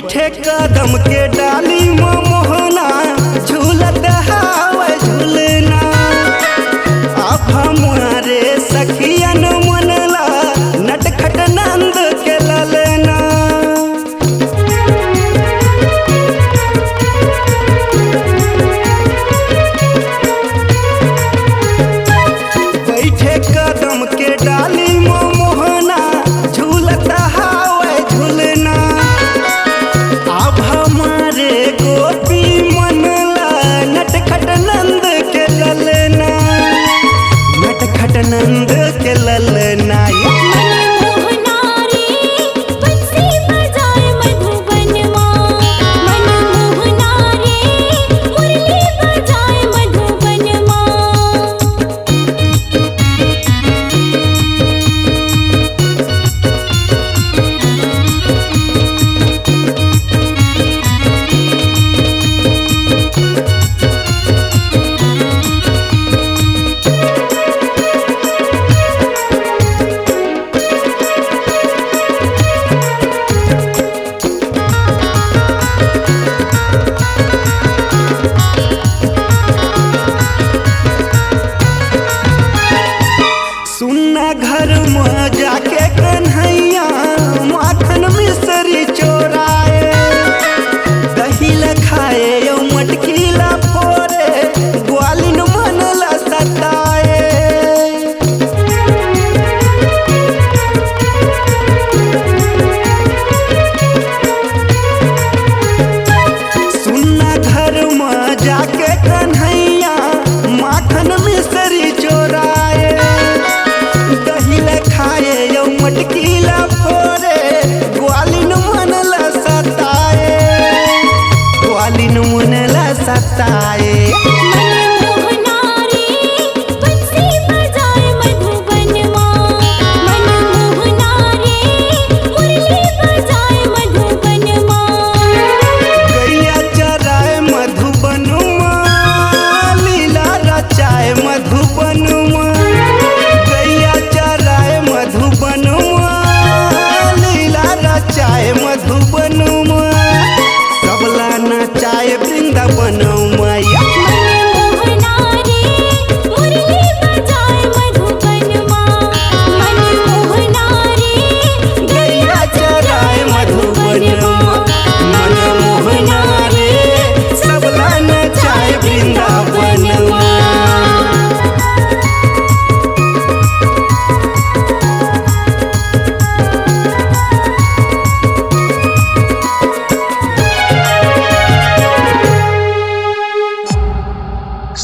बैठे कदम के डाली मोहना झूलत हावे झूलना। अब हमारे सखियन मनला नटखट नंद के ललना। बैठे कदम के डाली मोहना झूलत हावे झूलना। अब हमारे गोपी मनला नटखट नंद के ललना। नटखट नंद के ललना। सुन्ना घर में जाके कन्हैया माखन मिसरी चोराए। दही खाए यो मटकीला फोरे ग्वालिन मनला सताए। सुन्ना घर में जाके कन्हैया माखन मिसरी चोराए। खाए यो मटकीला फोरे ग्वालिन मनला सताए। ग्वालिन मनला सताए। गैया चराए मधुबनमा लीला रचाए मधुबनमा। मधुबनमा लीला रचाए मधुबनमा। सबला नचाए वृंदावनमा। गैया चराए मधुबनमा मनमोहना रे सबला नचाए वृंदावनमा।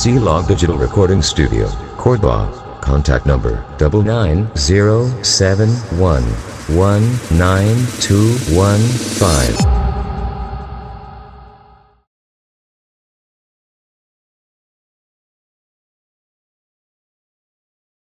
C-Log Digital Recording Studio, Cordoba. Contact number 99071192115.